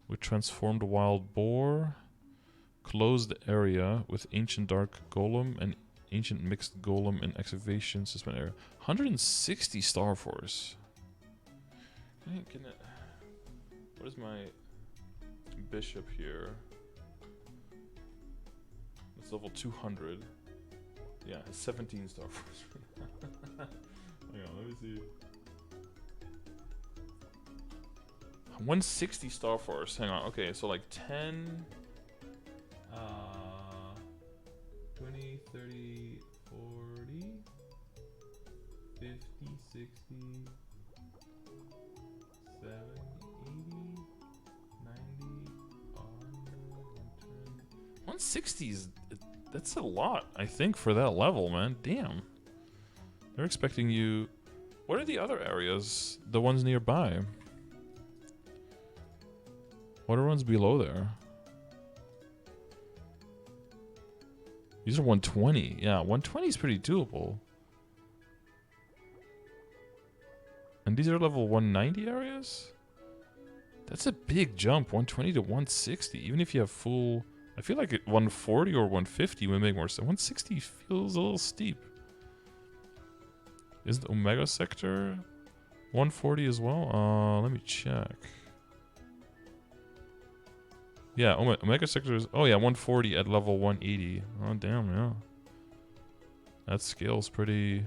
with transformed wild boar. Closed area with ancient dark golem and ancient mixed golem and excavation suspended area. 160 Star Force. What is my bishop here? It's level 200. Yeah, it's 17 Star Force. Hang on, let me see. 160 Star Force. Hang on. Okay, so like 10, 20, 30, 40, 50, 60, 70, 80, 90, 160 is, that's a lot, I think, for that level, man. Damn. They're expecting you. What are the other areas? The ones nearby? What are ones below there? These are 120. Yeah, 120 is pretty doable. And these are level 190 areas? That's a big jump, 120 to 160. Even if you have full... I feel like 140 or 150 would make more sense. 160 feels a little steep. Is the Omega Sector 140 as well? Let me check. Yeah, Omega Sector is... Oh yeah, 140 at level 180. Oh damn, yeah. That scales pretty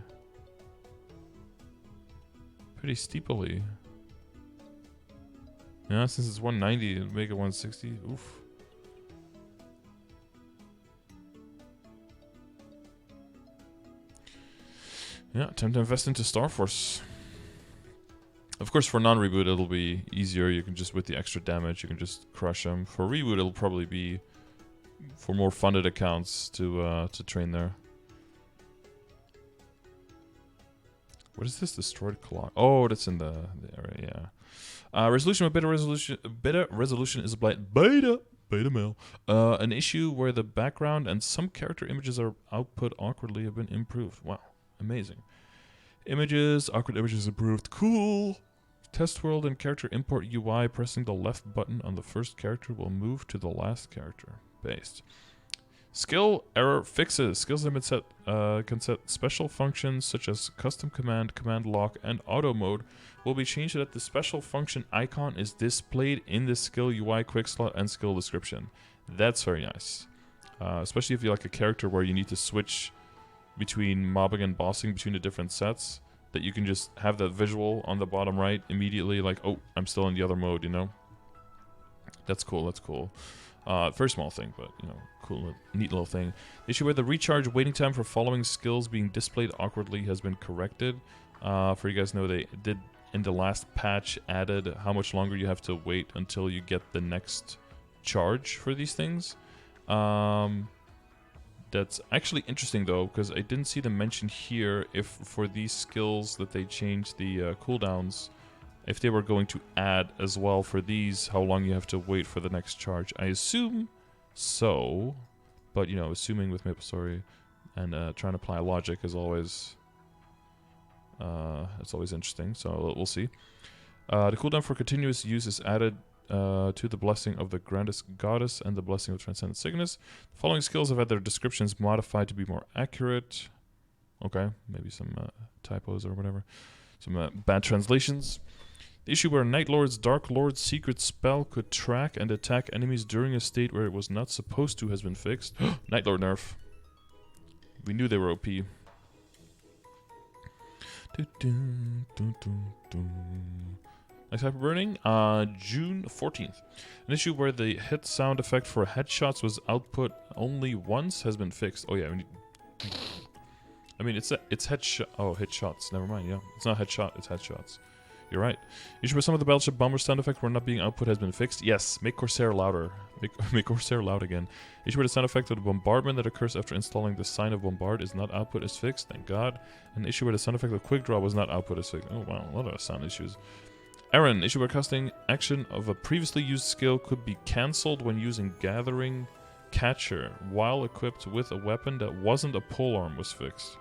steeply. Yeah, since it's 190, it'd make it 160. Oof. Yeah, time to invest into Star Force. Of course, for non-reboot, it'll be easier. You can just, with the extra damage, you can just crush them. For reboot, it'll probably be for more funded accounts to train there. What is this? Destroyed clock. Oh, that's in the area, yeah. Resolution of beta resolution is a beta mail. An issue where the background and some character images are output awkwardly have been improved. Wow, amazing. Images, awkward images improved. Cool. Test world and character import UI. Pressing the left button on the first character will move to the last character. Based. Skill error fixes. Skills limit set can set special functions such as custom command, command lock, and auto mode will be changed so that the special function icon is displayed in the skill UI quick slot and skill description. That's very nice. Especially if you like a character where you need to switch between mobbing and bossing between the different sets, that you can just have that visual on the bottom right immediately, like, oh, I'm still in the other mode, you know? That's cool, that's cool. Very small thing, but, you know, cool, neat little thing. The issue where the recharge waiting time for following skills being displayed awkwardly has been corrected. For you guys know, they did, in the last patch, added how much longer you have to wait until you get the next charge for these things. That's actually interesting though, because I didn't see them mention here if for these skills that they changed the cooldowns, if they were going to add as well for these how long you have to wait for the next charge. I assume so, but you know, assuming with MapleStory and trying to apply logic is always it's always interesting. So we'll see. The cooldown for continuous use is added to the blessing of the grandest goddess and the blessing of transcendent sickness. The following skills have had their descriptions modified to be more accurate. Okay, maybe some typos or whatever. Some bad translations. The issue where Night Lord's Dark Lord's secret spell could track and attack enemies during a state where it was not supposed to has been fixed. Night Lord nerf. We knew they were OP. Nice hyper burning. June 14th. An issue where the hit sound effect for headshots was output only once has been fixed. Oh yeah, I mean it's headshot. Oh, headshots. Never mind. Yeah, it's not headshot. It's headshots. You're right. Issue where some of the battleship bomber sound effect were not being output has been fixed. Yes, make Corsair louder. Make Corsair loud again. Issue where the sound effect of the bombardment that occurs after installing the sign of bombard is not output is fixed. Thank God. An issue where the sound effect of quick draw was not output is fixed. Oh wow, a lot of sound issues. Aaron, issue where casting action of a previously used skill could be cancelled when using Gathering Catcher while equipped with a weapon that wasn't a polearm was fixed.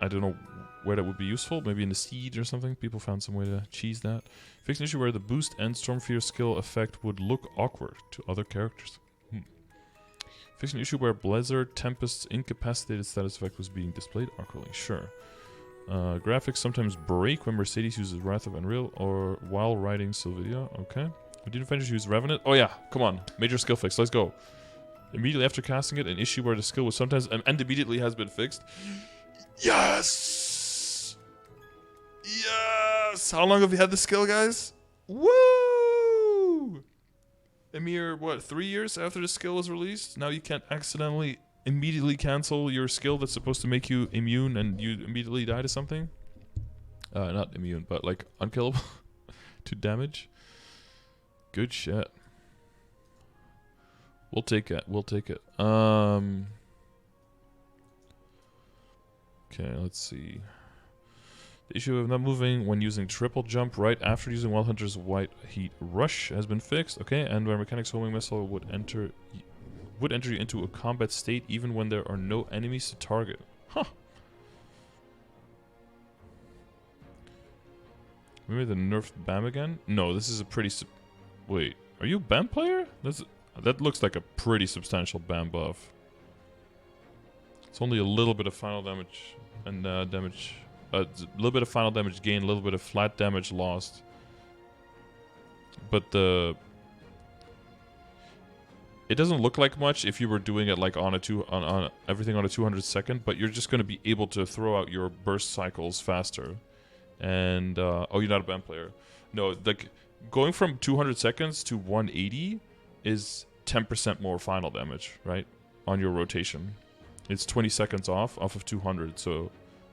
I don't know where that would be useful. Maybe in the Siege or something. People found some way to cheese that. Fixed an issue where the boost and Stormfear skill effect would look awkward to other characters. Fixed an issue where Blizzard Tempest's incapacitated status effect was being displayed awkwardly. Sure. Graphics sometimes break when Mercedes uses Wrath of Unreal or while riding Sylvia. Okay. We didn't finish use Revenant. Oh yeah, come on. Major skill fix. Let's go. Immediately after casting it, an issue where the skill was sometimes and immediately has been fixed. Yes! Yes! How long have you had the skill, guys? Woo! A mere, what, 3 years after the skill was released? Now you can't accidentally immediately cancel your skill that's supposed to make you immune and you immediately die to something? Not immune, but like unkillable to damage. Good shit. We'll take it. We'll take it. Okay, let's see. The issue of not moving when using triple jump right after using Wild Hunter's White Heat Rush has been fixed. Okay, and where Mechanic's Homing Missile would enter you into a combat state even when there are no enemies to target. Huh. Maybe the nerfed BAM again? No, this is a pretty... Wait, are you a BAM player? That looks like a pretty substantial BAM buff. It's only a little bit of final damage and damage... a little bit of final damage gain, a little bit of flat damage lost. But it doesn't look like much if you were doing it like on everything on a 200-second, but you're just going to be able to throw out your burst cycles faster. And oh, you're not a BAM player. No, like going from 200 seconds to 180 is 10% more final damage, right? On your rotation. It's 20 seconds off of 200, so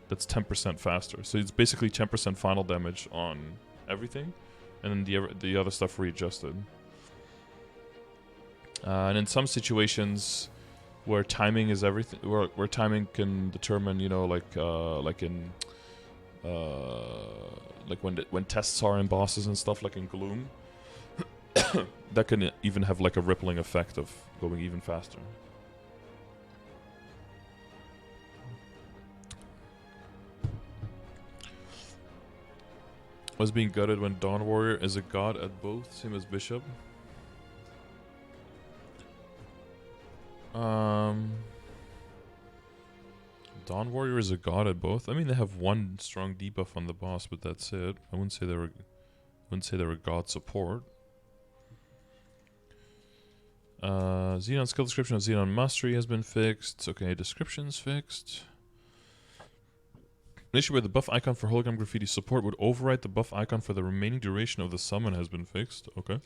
that's 10% faster. So it's basically 10% final damage on everything, and then the other stuff readjusted. And in some situations where timing is everything, where timing can determine, you know, like when tests are in bosses and stuff, like in Gloom, that can even have like a rippling effect of going even faster. Was being gutted when Dawn Warrior is a god at both, same as Bishop. Dawn Warrior is a god at both. I mean, they have one strong debuff on the boss, but that's it. I wouldn't say they were god support. Xenon skill description of Xenon mastery has been fixed. Okay, description's fixed. An issue where the buff icon for hologram graffiti support would overwrite the buff icon for the remaining duration of the summon has been fixed. Okay.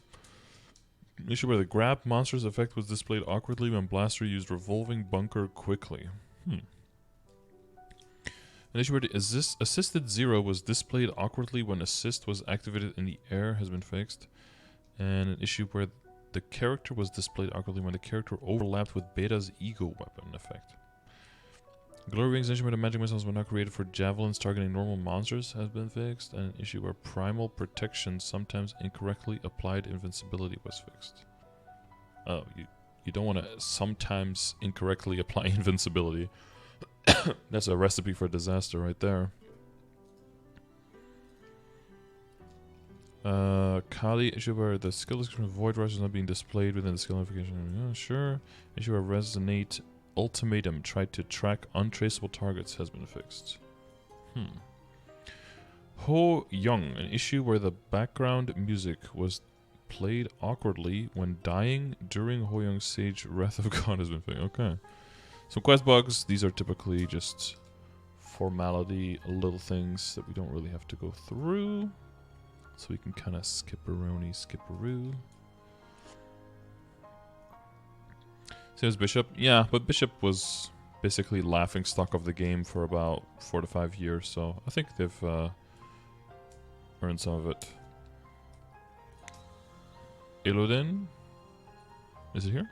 An issue where the grab monster's effect was displayed awkwardly when Blaster used revolving bunker quickly. An issue where the assisted 0 was displayed awkwardly when assist was activated in the air has been fixed. And an issue where the character was displayed awkwardly when the character overlapped with Beta's ego weapon effect. Glory Rings issue where the magic missiles were not created for javelins targeting normal monsters has been fixed. And an issue where primal protection, sometimes incorrectly applied invincibility, was fixed. Oh, you don't want to sometimes incorrectly apply invincibility. That's a recipe for disaster right there. Kali issue where the skill description of Void Rush is not being displayed within the skill notification. Yeah, sure. Issue where Resonate Ultimatum tried to track untraceable targets has been fixed. Ho Young, an issue where the background music was played awkwardly when dying during Ho Young's Sage Wrath of God has been fixed. Okay. Some quest bugs. These are typically just formality, little things that we don't really have to go through. So we can kind of skip-a-roo. Seems Bishop. Yeah, but Bishop was basically laughing stock of the game for about 4 to 5 years, so I think they've earned some of it. Ilodin? Is it here?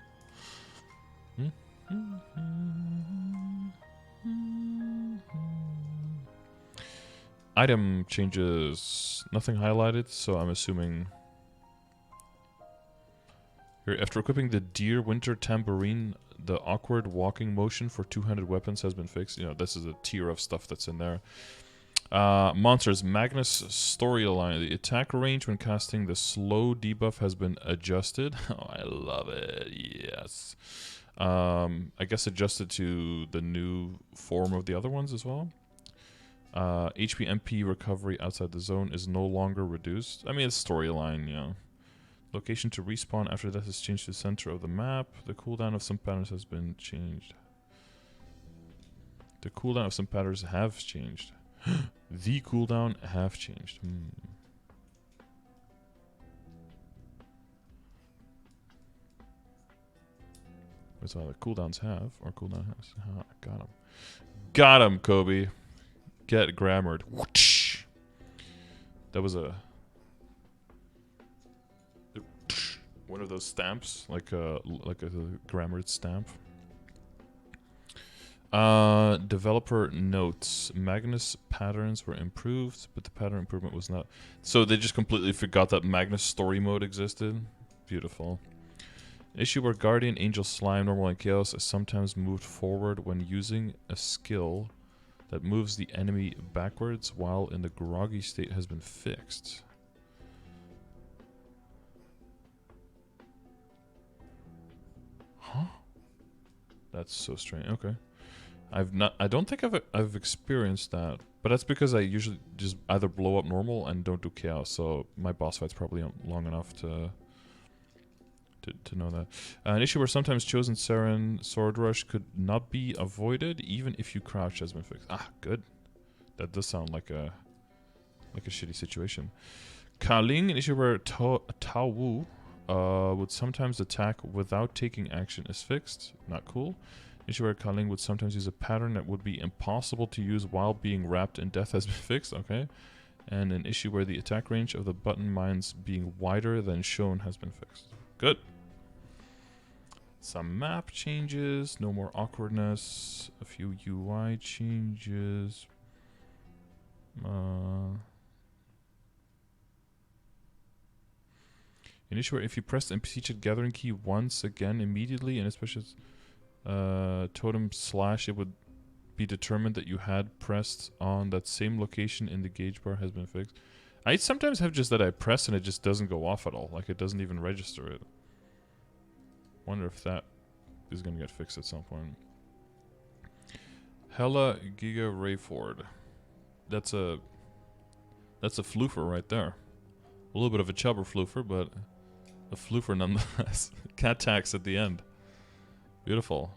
Item changes. Nothing highlighted, so I'm assuming... Here, after equipping the Deer Winter Tambourine, the awkward walking motion for two-handed weapons has been fixed. You know, this is a tier of stuff that's in there. Monsters. Magnus storyline. The attack range when casting the slow debuff has been adjusted. Oh, I love it. Yes. I guess adjusted to the new form of the other ones as well. HP MP recovery outside the zone is no longer reduced. I mean, it's storyline, you know. Location to respawn after death is changed to the center of the map. The cooldown of some patterns has been changed. The cooldown of some patterns have changed. The cooldown have changed. That's all the cooldowns have, or cooldown has. Oh, got him. Got him, Kobe. Get grammared. Whoosh. That was a... one of those stamps, like a grammared stamp. Developer notes. Magnus patterns were improved, but the pattern improvement was not... So they just completely forgot that Magnus story mode existed? Beautiful. Issue where Guardian, Angel, Slime, Normal, and Chaos is sometimes moved forward when using a skill that moves the enemy backwards while in the groggy state has been fixed. Huh? That's so strange. Okay. I don't think I've experienced that, but that's because I usually just either blow up normal and don't do chaos, so my boss fight's probably long enough to know that. An issue where sometimes chosen Saren Sword Rush could not be avoided even if you crouch has been fixed. Ah, good. That does sound like a shitty situation. Kaling, an issue where Tao Wu would sometimes attack without taking action is fixed. Not cool. Issue where Kaling would sometimes use a pattern that would be impossible to use while being wrapped in death has been fixed. Okay. And an issue where the attack range of the button mines being wider than shown has been fixed. Good. Some map changes, no more awkwardness, a few UI changes. An issue where if you press the NPC gathering key once again immediately, and especially totem slash, it would be determined that you had pressed on that same location in the gauge bar has been fixed. I sometimes have just that I press and it just doesn't go off at all, like it doesn't even register it. Wonder if that is going to get fixed at some point. Hella Giga Rayford. That's a floofer right there. A little bit of a chubber floofer, but A floofer nonetheless. Cat tax at the end. Beautiful.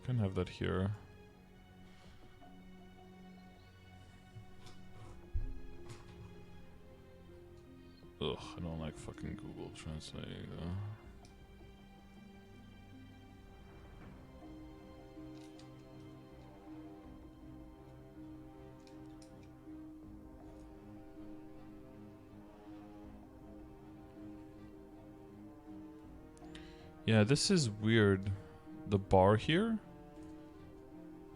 Can have that here. Ugh, I don't like fucking Google Translate. Yeah, this is weird. The bar here.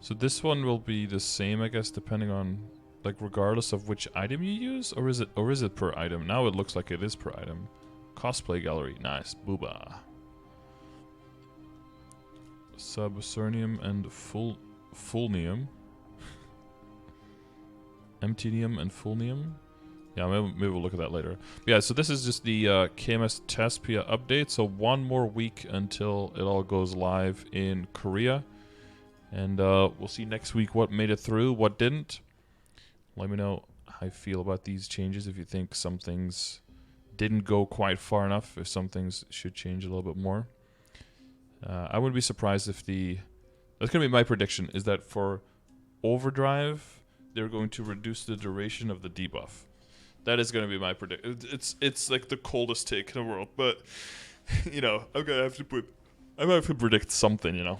So this one will be the same, I guess, depending on, like, regardless of which item you use, or is it per item? Now it looks like it is per item. Cosplay gallery, nice, booba. Subcernium and fulnium. Emptinium and fulnium. Yeah, maybe we'll look at that later. But yeah, so this is just the KMS Testpatch update. So one more week until it all goes live in Korea. And we'll see next week what made it through, what didn't. Let me know how you feel about these changes, if you think some things didn't go quite far enough, if some things should change a little bit more. I wouldn't be surprised if that's going to be my prediction, is that for Overdrive, they're going to reduce the duration of the debuff. That is going to be my prediction. It's like the coldest take in the world, but, you know, I'm going to have to predict something, you know.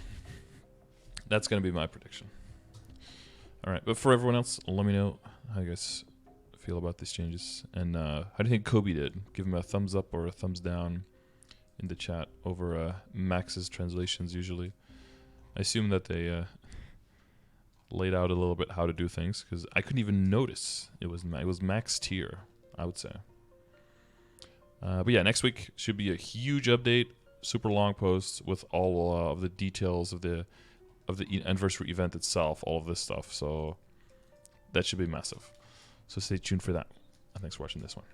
That's going to be my prediction. All right, but for everyone else, let me know how you guys feel about these changes. And how do you think Kobe did? Give him a thumbs up or a thumbs down in the chat over Max's translations usually. I assume that they laid out a little bit how to do things, because I couldn't even notice it was max tier, I would say. But yeah, next week should be a huge update, super long post with all of the details of the anniversary event itself, all of this stuff. So that should be massive. So stay tuned for that. And thanks for watching this one.